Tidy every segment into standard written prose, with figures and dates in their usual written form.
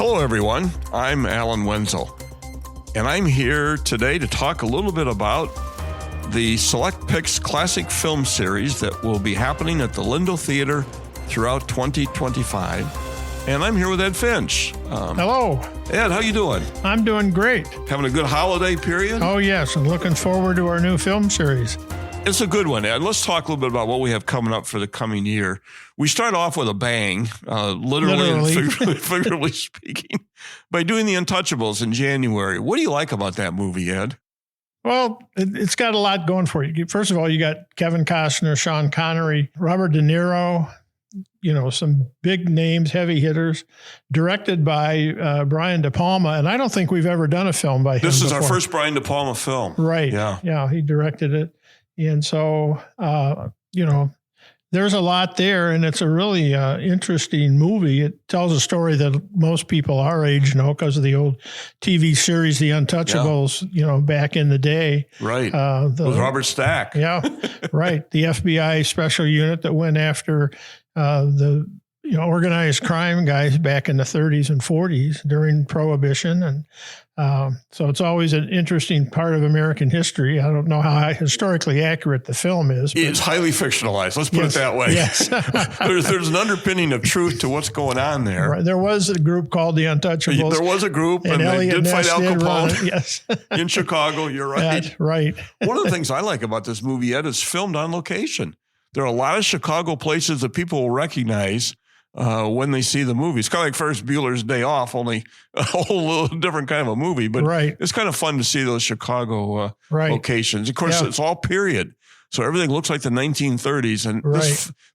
Hello, everyone. I'm Alan Wenzel, and I'm here today to talk a little bit about the Select Picks Classic Film Series that will be happening at the Lindo Theater throughout 2025. And I'm here with Ed Finch. Hello. Ed, how you doing? I'm doing great. Having a good holiday period? Oh, yes. I'm looking forward to our new film series. It's a good one, Ed. Let's talk a little bit about what we have coming up for the coming year. We start off with a bang, literally and figuratively speaking, by doing The Untouchables in January. What do you like about that movie, Ed? Well, it's got a lot going for you. First of all, you got Kevin Costner, Sean Connery, Robert DeNiro, some big names, heavy hitters, directed by Brian De Palma. And I don't think we've ever done a film by him This is before. our first Brian De Palma film. Right. Yeah, he directed it. And so, there's a lot there, and it's a really interesting movie. It tells a story that most people our age know because of the old TV series, The Untouchables, back in the day. Right. With Robert Stack. Yeah, right. The FBI special unit that went after the organized crime guys back in the 30s and 40s during Prohibition. And so it's always an interesting part of American history. I don't know how historically accurate the film is. It's highly fictionalized. Let's put it that way. Yes. There's an underpinning of truth to what's going on there. Right. There was a group called the Untouchables. There was a group, and they did fight Al Capone. Yes. In Chicago. You're right. That's right. One of the things I like about this movie, Ed, is filmed on location. There are a lot of Chicago places that people will recognize when they see the movie. It's kind of like Ferris Bueller's Day Off, only a whole little different kind of a movie. But It's kind of fun to see those Chicago locations. Of course, It's all period. So everything looks like the 1930s. And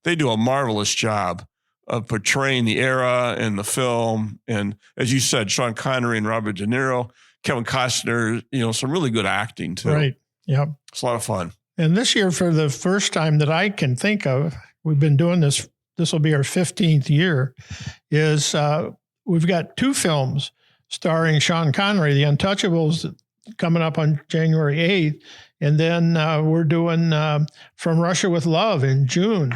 they do a marvelous job of portraying the era and the film. And as you said, Sean Connery and Robert De Niro, Kevin Costner, some really good acting too. Right. Yep. It's a lot of fun. And this year, for the first time that I can think of, we've been doing this. This will be our 15th year, is we've got two films starring Sean Connery, The Untouchables, coming up on January 8th. And then we're doing From Russia with Love in June.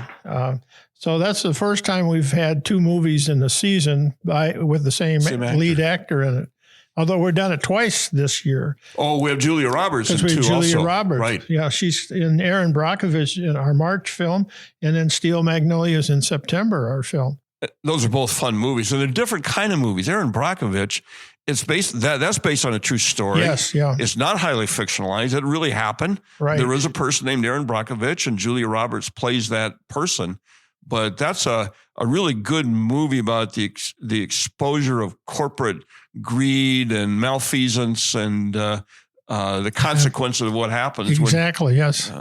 So that's the first time we've had two movies in the season with the same lead actor in it. Although we've done it twice this year. Oh, we have Julia Roberts in two also. Julia Roberts. Right. Yeah, she's in Aaron Brockovich in our March film, and then Steel Magnolias in September, our film. Those are both fun movies, and they're different kind of movies. Aaron Brockovich, that's based on a true story. Yes, yeah. It's not highly fictionalized. It really happened. Right. There is a person named Aaron Brockovich, and Julia Roberts plays that person. But that's a really good movie about the exposure of corporate greed and malfeasance and the consequences of what happens when yes.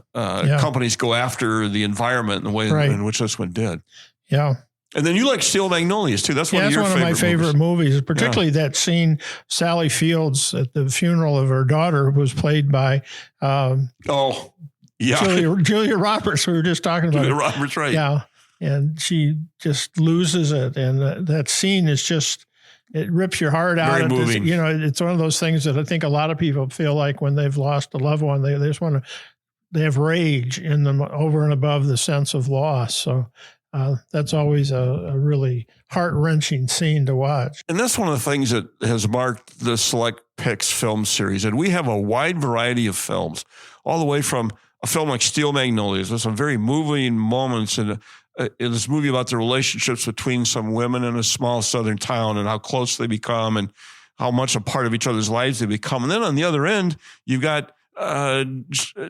Companies go after the environment in the way in which this one did. Yeah. And then you like Steel Magnolias too. That's one of your favorite movies. That's one of my favorite movies, particularly that scene, Sally Fields at the funeral of her daughter, who was played by Julia Roberts. We were just talking about Julia Roberts, right. Yeah. And she just loses it. And that scene is just, it rips your heart out. Very moving. It's one of those things that I think a lot of people feel like when they've lost a loved one, they just want to, they have rage in them over and above the sense of loss. So that's always a really heart-wrenching scene to watch. And that's one of the things that has marked the Select Picks film series. And we have a wide variety of films, all the way from a film like Steel Magnolias. There's some very moving moments in this movie about the relationships between some women in a small southern town and how close they become and how much a part of each other's lives they become. And then on the other end, you've got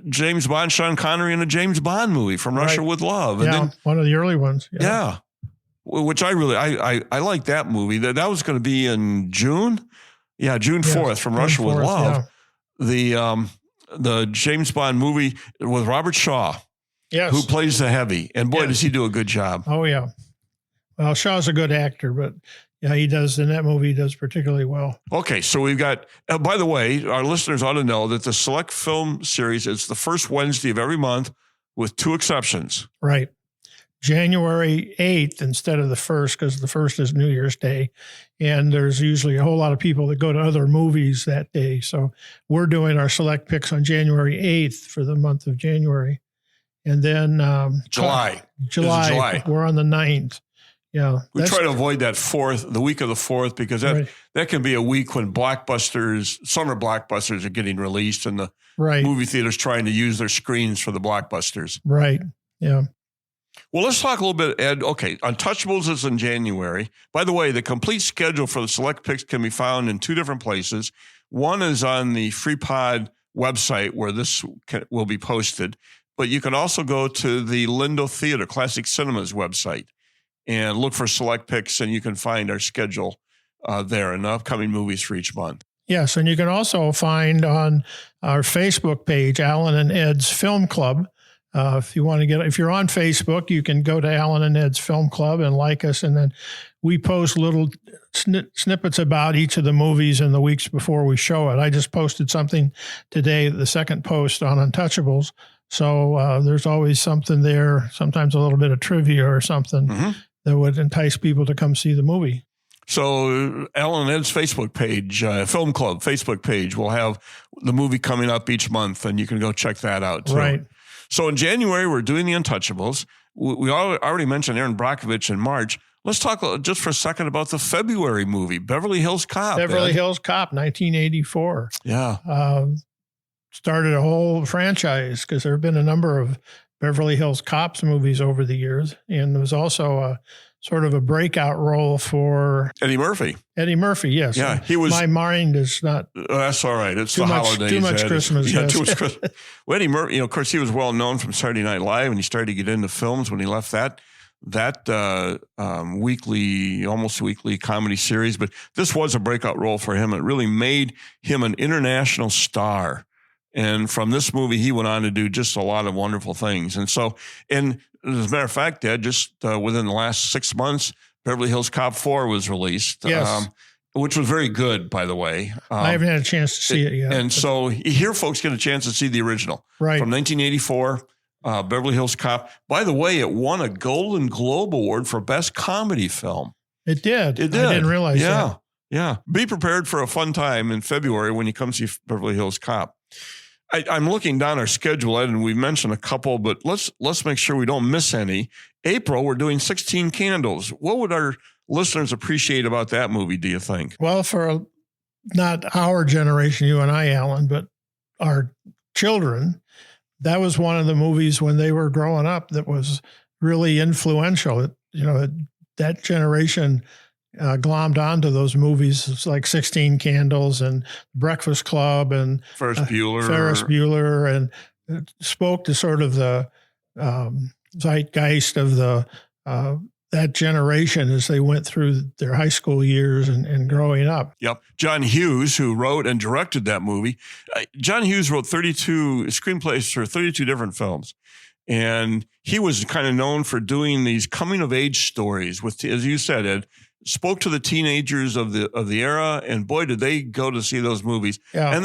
James Bond, Sean Connery in a James Bond movie, From Russia with Love. And then, one of the early ones. Yeah. Which I really, I like that movie. That was going to be in June. Yeah, June 4th, From Russia with Love. Yeah. The James Bond movie with Robert Shaw. Yes. Who plays the heavy. And boy, does he do a good job. Oh, yeah. Well, Shaw's a good actor, but yeah, he does in that movie, he does particularly well. Okay, so we've got, by the way, our listeners ought to know that the Select Film Series is the first Wednesday of every month with two exceptions. Right. January 8th instead of the 1st, because the 1st is New Year's Day. And there's usually a whole lot of people that go to other movies that day. So we're doing our Select Picks on January 8th for the month of January. And then July. We're on the 9th. Yeah. We try to avoid the week of the 4th, because that can be a week when summer blockbusters are getting released, and the movie theaters trying to use their screens for the blockbusters. Right. Yeah. Well, let's talk a little bit, Ed. Okay, Untouchables is in January. By the way, the complete schedule for the select picks can be found in 2 different places. One is on the Freepod website, where this will be posted, but you can also go to the Lindo Theater Classic Cinemas website and look for select picks, and you can find our schedule there and the upcoming movies for each month. Yes, and you can also find on our Facebook page, Alan and Ed's Film Club. If you're on Facebook, you can go to Alan and Ed's Film Club and like us, and then we post little snippets about each of the movies in the weeks before we show it. I just posted something today, the second post on Untouchables. So there's always something there, sometimes a little bit of trivia or something that would entice people to come see the movie. So Alan and Ed's Facebook page, Film Club Facebook page, will have the movie coming up each month, and you can go check that out too. Right. So in January, we're doing The Untouchables. We already mentioned Aaron Brockovich in March. Let's talk just for a second about the February movie, Beverly Hills Cop. Hills Cop, 1984. Yeah. Started a whole franchise, because there have been a number of Beverly Hills Cops movies over the years. And there was also a sort of a breakout role for Eddie Murphy. Yes. Yeah, he was. My mind is not. That's all right. It's the holidays. Too much Christmas. Yeah, yes. too much Christmas. Well, Eddie Murphy, of course, he was well known from Saturday Night Live, and he started to get into films when he left that almost weekly comedy series. But this was a breakout role for him. It really made him an international star. And from this movie, he went on to do just a lot of wonderful things. And so, as a matter of fact, Ed, just within the last 6 months, Beverly Hills Cop 4 was released, which was very good, by the way. I haven't had a chance to see it yet. And so here folks get a chance to see the original. Right. From 1984, Beverly Hills Cop. By the way, it won a Golden Globe Award for Best Comedy Film. It did. I didn't realize that. Yeah. Be prepared for a fun time in February when you come see Beverly Hills Cop. I'm looking down our schedule, Ed, and we mentioned a couple, but let's make sure we don't miss any. April, we're doing 16 Candles. What would our listeners appreciate about that movie, do you think? Well, for not our generation, you and I, Alan, but our children, that was one of the movies when they were growing up that was really influential. That generation glommed onto those movies. It's like 16 Candles and Breakfast Club and Ferris Bueller, and it spoke to sort of the zeitgeist of that generation as they went through their high school years and growing up. Yep. John Hughes, who wrote and directed that movie. John Hughes wrote 32 screenplays for 32 different films. And he was kind of known for doing these coming of age stories with, as you said, Ed, spoke to the teenagers of the era, and boy, did they go to see those movies. Yeah. And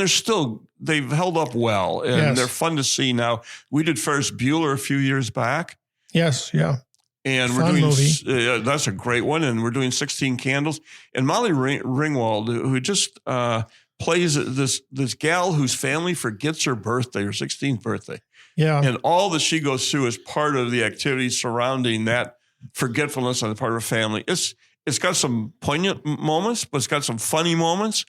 they've held up well, and they're fun to see now. We did Ferris Bueller a few years back. Yes, yeah. And we're doing, that's a great one, and we're doing 16 Candles. And Molly Ringwald, who just plays this gal whose family forgets her birthday, her 16th birthday. Yeah. And all that she goes through is part of the activities surrounding that forgetfulness on the part of her family. It's got some poignant moments, but it's got some funny moments.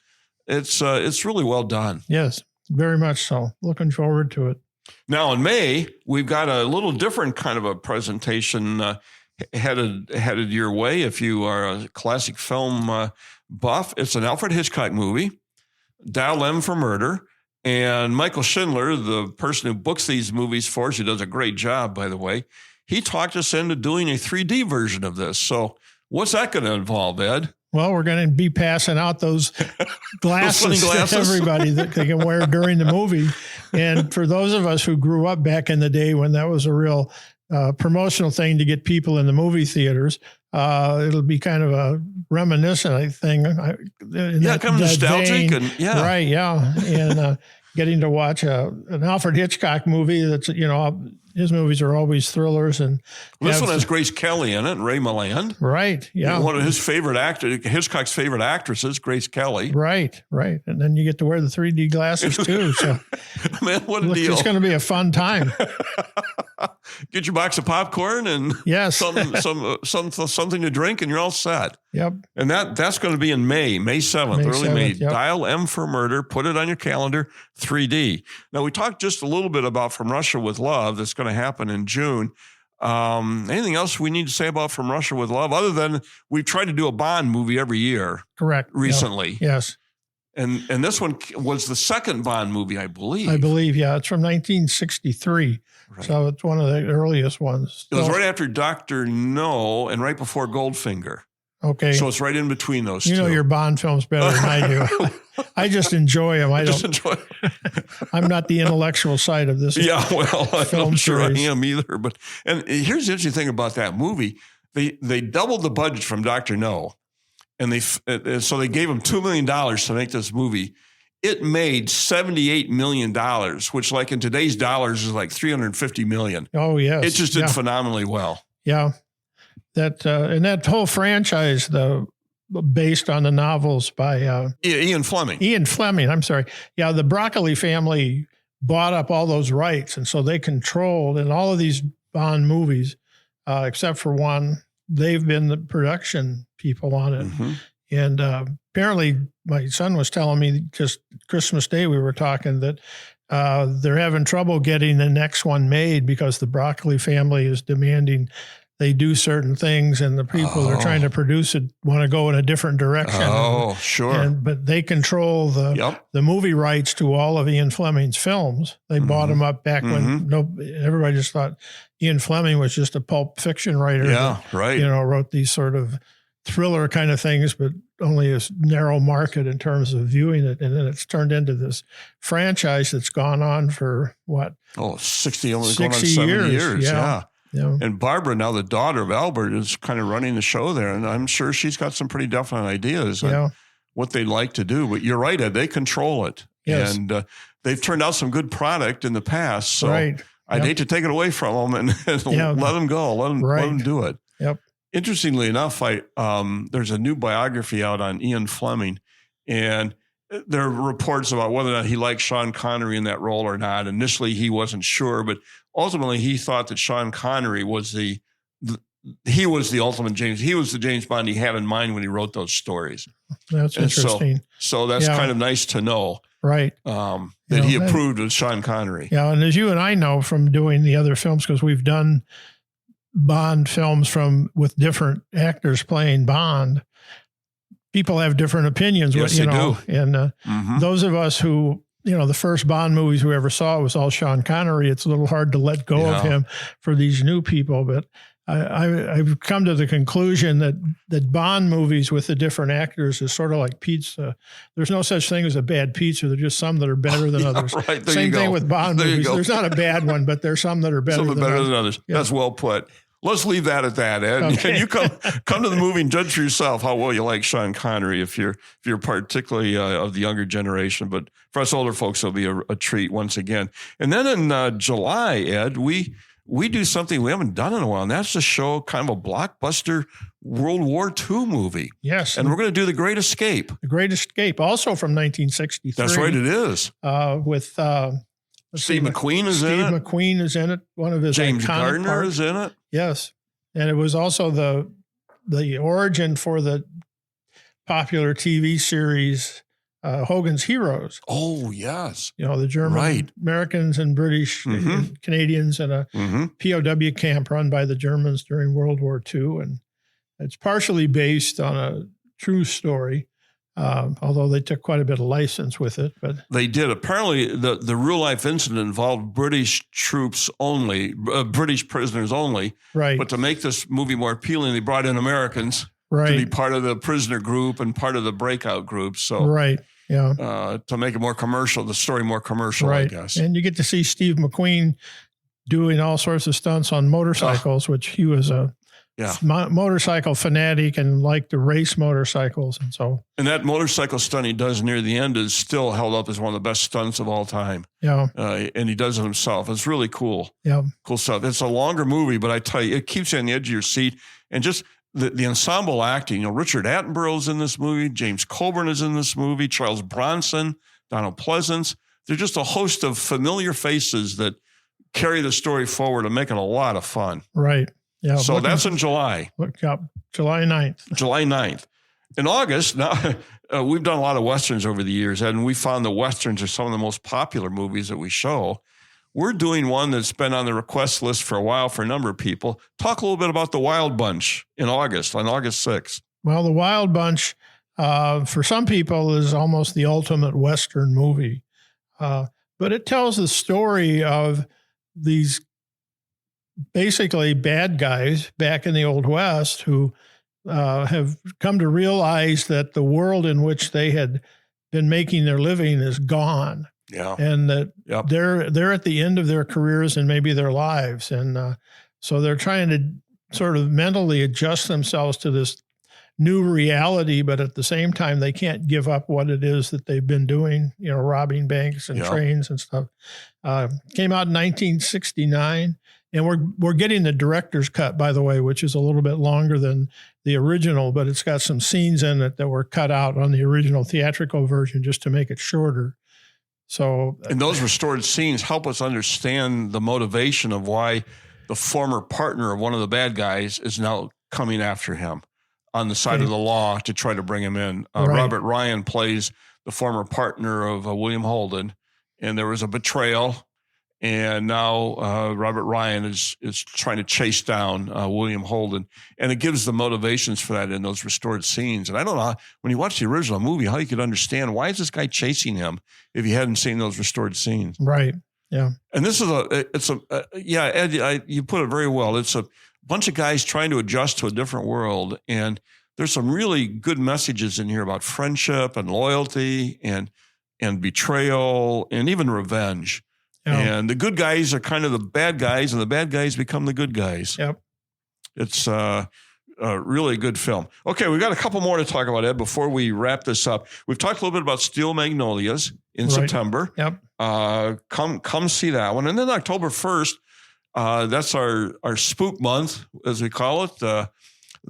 It's really well done. Yes, very much so. Looking forward to it. Now in May, we've got a little different kind of a presentation headed your way. If you are a classic film buff, it's an Alfred Hitchcock movie, Dial M for Murder. And Michael Schindler, the person who books these movies for us, who does a great job, by the way, he talked us into doing a 3D version of this. So what's that going to involve, Ed? Well, we're going to be passing out those glasses to everybody that they can wear during the movie. And for those of us who grew up back in the day when that was a real promotional thing to get people in the movie theaters, it'll be kind of a reminiscent thing. Kind of nostalgic. Right, yeah. And getting to watch an Alfred Hitchcock movie that's, His movies are always thrillers. And this one has Grace Kelly in it, and Ray Milland. Right, yeah. One of his favorite actors, Hitchcock's favorite actresses, Grace Kelly. Right. And then you get to wear the 3D glasses too. So, man, what a deal. It's going to be a fun time. Get your box of popcorn and something to drink, and you're all set. Yep. And that's going to be in May 7th, early May. Yep. Dial M for Murder. Put it on your calendar, 3D. Now, we talked just a little bit about From Russia with Love. That's going to happen in June. Anything else we need to say about From Russia with Love, other than we've tried to do a Bond movie every year? Correct. Recently. Yep. Yes. And this one was the second Bond movie, I believe. Yeah. It's from 1963. Right. So it's one of the earliest ones. It was right after Dr. No and right before Goldfinger. Okay. So it's right in between those two. You know your Bond films better than I do. I just enjoy them. I'm not the intellectual side of this. Yeah, well, I'm sure series. I am either. And here's the interesting thing about that movie. They doubled the budget from Dr. No. And so they gave him $2 million to make this movie. It made $78 million, which like in today's dollars is like $350 million. Oh, yes. It just did phenomenally well. Yeah. And that whole franchise, based on the novels by Ian Fleming. I'm sorry. Yeah, the Broccoli family bought up all those rights, and so they controlled, and all of these Bond movies, except for one, they've been the production people on it. Mm-hmm. And apparently my son was telling me just Christmas Day, we were talking that they're having trouble getting the next one made because the Broccoli family is demanding they do certain things, and the people that are trying to produce it want to go in a different direction. Oh, sure. But they control the movie rights to all of Ian Fleming's films. They bought them up back when everybody just thought Ian Fleming was just a pulp fiction writer. Yeah, that, right. Wrote these sort of thriller kind of things, but only a narrow market in terms of viewing it. And then it's turned into this franchise that's gone on for what? 60 going on 70 years. Yeah. And Barbara, now the daughter of Albert, is kind of running the show there. And I'm sure she's got some pretty definite ideas on what they'd like to do. But you're right, Ed, they control it. Yes. And they've turned out some good product in the past. So I'd hate to take it away from them and let them go. Let them do it. Yep. Interestingly enough, there's a new biography out on Ian Fleming, and there are reports about whether or not he liked Sean Connery in that role or not. Initially, he wasn't sure, but ultimately, he thought that Sean Connery was the ultimate James. He was the James Bond he had in mind when he wrote those stories. That's interesting. So that's kind of nice to know. Right. That he approved of Sean Connery. Yeah. And as you and I know from doing the other films, because we've done Bond films with different actors playing Bond, people have different opinions. Yes, they do. And those of us who, the first Bond movies we ever saw was all Sean Connery. It's a little hard to let go of him for these new people. But I've come to the conclusion that Bond movies with the different actors is sort of like pizza. There's no such thing as a bad pizza. There's just some that are better than others. Right. Same thing with Bond movies. There's not a bad one, but there's some that are better than others. Yeah. That's well put. Let's leave that at that, Ed. Okay. And you come to the movie and judge for yourself how well you like Sean Connery if you're particularly of the younger generation. But for us older folks, it'll be a treat once again. And then in July, Ed, we do something we haven't done in a while, and that's to show kind of a blockbuster World War II movie. Yes. And we're going to do The Great Escape. The Great Escape, also from 1963. That's right, it is. With Steve McQueen is in it. Steve McQueen is in it. One of his James iconic Gardner parts. is in it. Yes. And it was also the origin for the popular TV series Hogan's Heroes. Oh, yes. The German Americans and British and Canadians in a POW camp run by the Germans during World War II. And it's partially based on a true story. Although they took quite a bit of license with it, but they did. Apparently, the real life incident involved British troops only, British prisoners only. Right. But to make this movie more appealing, they brought in Americans to be part of the prisoner group and part of the breakout group. So to make it more commercial, the story more commercial, I guess. And you get to see Steve McQueen doing all sorts of stunts on motorcycles, which he was a Yeah. motorcycle fanatic and liked to race motorcycles. And so, and that motorcycle stunt he does near the end is still held up as one of the best stunts of all time. yeah, And he does it himself. It's really cool. yeah, Cool stuff. It's a longer movie, but I tell you, it keeps you on the edge of your seat. And just the ensemble acting, Richard Attenborough's in this movie. James Coburn is in this movie. Charles Bronson, Donald Pleasance. They're just a host of familiar faces that carry the story forward and make it a lot of fun. right. Yeah. So that's in July. Look up July 9th. July 9th. In August, now we've done a lot of Westerns over the years, and we found the Westerns are some of the most popular movies that we show. We're doing one that's been on the request list for a while for a number of people. Talk a little bit about The Wild Bunch in August, on August 6th. Well, The Wild Bunch, for some people, is almost the ultimate Western movie. But it tells the story of these basically bad guys back in the Old West who have come to realize that the world in which they had been making their living is gone. Yeah. And that Yep. they're at the end of their careers and maybe their lives. And so they're trying to sort of mentally adjust themselves to this new reality, but at the same time, they can't give up what it is that they've been doing, robbing banks and trains and stuff. Came out in 1969. And we're getting the director's cut, by the way, which is a little bit longer than the original, but it's got some scenes in it that were cut out on the original theatrical version just to make it shorter. So, and those restored scenes help us understand the motivation of why the former partner of one of the bad guys is now coming after him on the side of the law to try to bring him in. Right. Robert Ryan plays the former partner of William Holden, and there was a betrayal. And now Robert Ryan is trying to chase down William Holden. And it gives the motivations for that in those restored scenes. And I don't know, when you watch the original movie, how you could understand, why is this guy chasing him if you hadn't seen those restored scenes? Right, yeah. And this is Ed, you put it very well. It's a bunch of guys trying to adjust to a different world. And there's some really good messages in here about friendship and loyalty and betrayal and even revenge. And the good guys are kind of the bad guys, and the bad guys become the good guys. Yep. It's a really good film. Okay, we've got a couple more to talk about, Ed, before we wrap this up. We've talked a little bit about Steel Magnolias in September. Yep. Come see that one. And then October 1st, that's our spook month, as we call it, the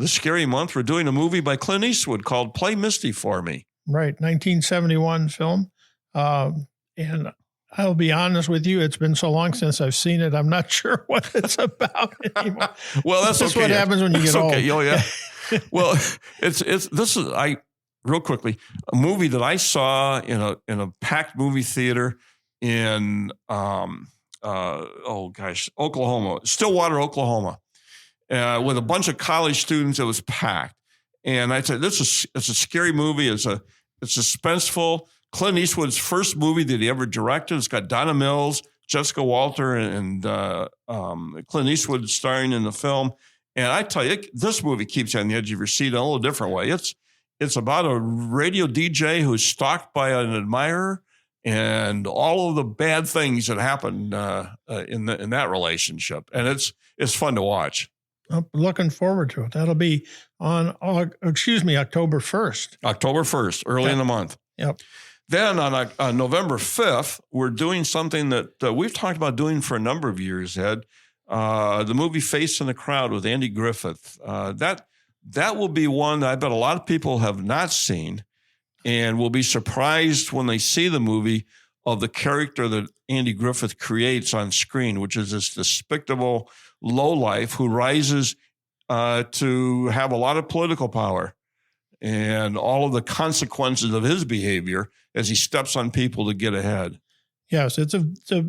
scary month. We're doing a movie by Clint Eastwood called Play Misty for Me. Right, 1971 film. And I'll be honest with you, it's been so long since I've seen it, I'm not sure what it's about anymore. Well, that's okay. What happens when you get old. Oh, yeah. Well, this is real quickly, a movie that I saw in a packed movie theater in Oklahoma, Stillwater, Oklahoma, with a bunch of college students. It was packed, and I said, it's a scary movie. It's suspenseful. Clint Eastwood's first movie that he ever directed. It's got Donna Mills, Jessica Walter, and Clint Eastwood starring in the film. And I tell you, this movie keeps you on the edge of your seat in a little different way. It's about a radio DJ who's stalked by an admirer and all of the bad things that happen in that relationship. And it's fun to watch. I'm looking forward to it. That'll be on October 1st. October 1st, early in the month. Yep. Then on November 5th, we're doing something that we've talked about doing for a number of years, Ed. The movie Face in the Crowd with Andy Griffith. That will be one that I bet a lot of people have not seen and will be surprised when they see the movie of the character that Andy Griffith creates on screen, which is this despicable lowlife who rises to have a lot of political power and all of the consequences of his behavior as he steps on people to get ahead. Yes, it's a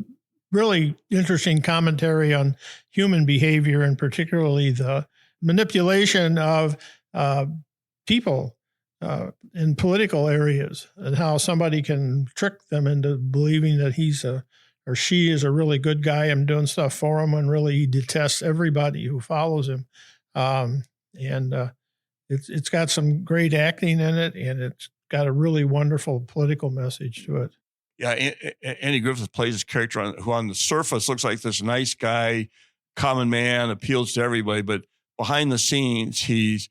really interesting commentary on human behavior and particularly the manipulation of people in political areas and how somebody can trick them into believing that he's or she is a really good guy and doing stuff for him when really he detests everybody who follows him. It's got some great acting in it, and it's got a really wonderful political message to it. Yeah, Andy Griffith plays his character who on the surface looks like this nice guy, common man, appeals to everybody, but behind the scenes, he's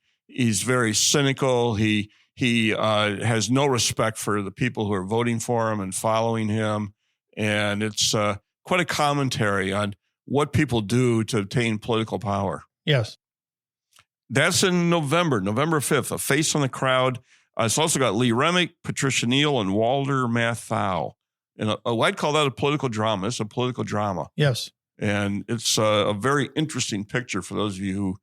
very cynical. He has no respect for the people who are voting for him and following him. And it's quite a commentary on what people do to obtain political power. Yes. That's in November 5th, A Face on the Crowd. It's also got Lee Remick, Patricia Neal, and Walter Matthau. And I'd call that a political drama. It's a political drama. Yes. And it's a very interesting picture for those of you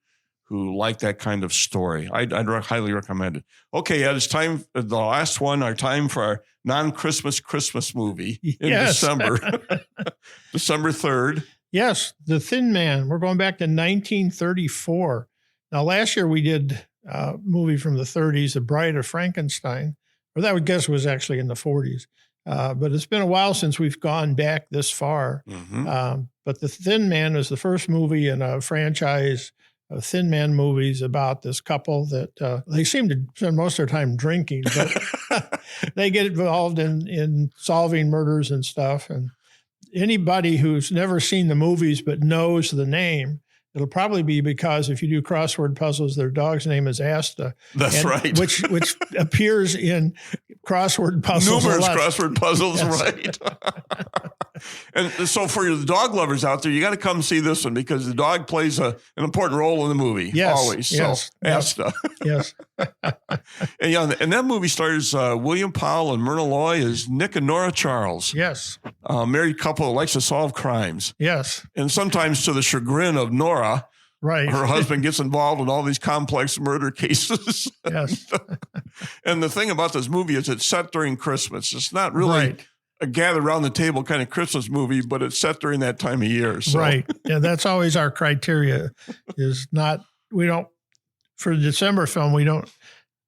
who like that kind of story. I'd highly recommend it. Okay, Ed, it's time, the last one, our time for our non-Christmas movie in December. December 3rd. Yes, The Thin Man. We're going back to 1934. Now, last year we did a movie from the 30s, The Bride of Frankenstein, or that I would guess was actually in the 40s. But it's been a while since we've gone back this far. Mm-hmm. But The Thin Man is the first movie in a franchise of Thin Man movies about this couple that they seem to spend most of their time drinking, but they get involved in solving murders and stuff. And anybody who's never seen the movies but knows the name, it'll probably be because if you do crossword puzzles, their dog's name is Asta. That's right. Which appears in crossword puzzles. Numerous crossword puzzles, yes. Right. And so for the dog lovers out there, you got to come see this one because the dog plays an important role in the movie. Yes. Always. Yes. So, Asta. Yes. And that movie stars William Powell and Myrna Loy as Nick and Nora Charles. Yes. A married couple who likes to solve crimes. Yes. And sometimes to the chagrin of Nora, right. Her husband gets involved in all these complex murder cases. Yes. And the thing about this movie is it's set during Christmas. It's not really a gather around the table kind of Christmas movie, but it's set during that time of year. So. Right. Yeah, that's always our criteria is not, for the December film, we don't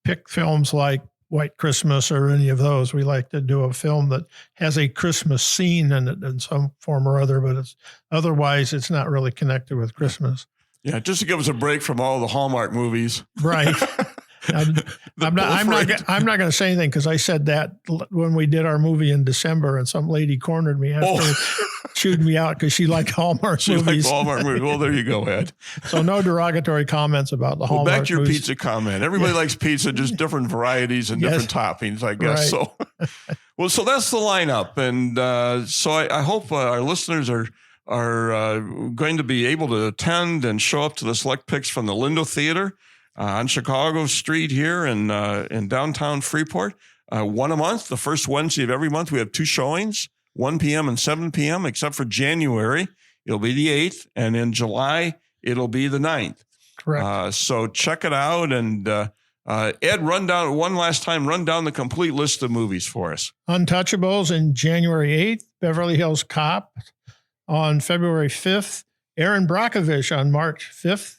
pick films like White Christmas or any of those. We like to do a film that has a Christmas scene in it in some form or other, but otherwise it's not really connected with Christmas. Yeah, just to give us a break from all the Hallmark movies. Right. I'm not going to say anything because I said that when we did our movie in December, and some lady cornered me after chewed me out because she liked Hallmark movies. Liked Hallmark movies. Well, there you go, Ed. So no derogatory comments about the Hallmark back to your movies. pizza comment. Everybody likes pizza, just different varieties and different toppings, I guess. Right. So, so that's the lineup, and so I hope our listeners are going to be able to attend and show up to the select picks from the Lindo Theater on Chicago Street here in downtown Freeport. One a month, the first Wednesday of every month. We have two showings, 1 p.m. and 7 p.m., except for January. It'll be the 8th, and in July, it'll be the 9th. Correct. So check it out. And Ed, run down the complete list of movies for us. Untouchables in January 8th, Beverly Hills Cop on February 5th, Aaron Brockovich on March 5th,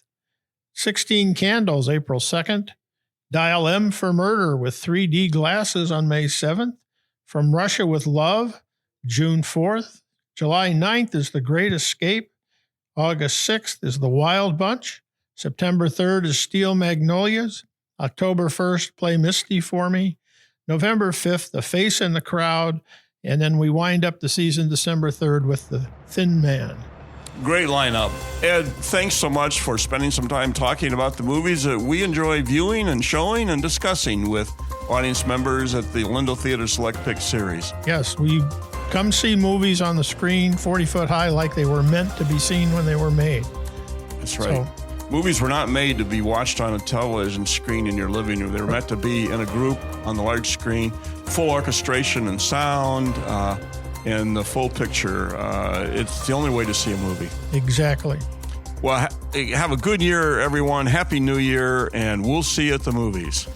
16 Candles, April 2nd, Dial M for Murder with 3D Glasses on May 7th, From Russia with Love, June 4th, July 9th is The Great Escape, August 6th is The Wild Bunch, September 3rd is Steel Magnolias, October 1st, Play Misty for Me, November 5th, The Face in the Crowd, and then we wind up the season December 3rd with The Thin Man. Great lineup. Ed, thanks so much for spending some time talking about the movies that we enjoy viewing and showing and discussing with audience members at the Lindo Theater Select Pick Series. Yes, we come see movies on the screen 40 foot high like they were meant to be seen when they were made. That's right. Movies were not made to be watched on a television screen in your living room. They were meant to be in a group on the large screen, full orchestration and sound, and the full picture. It's the only way to see a movie. Exactly. Well, have a good year, everyone. Happy New Year, and we'll see you at the movies.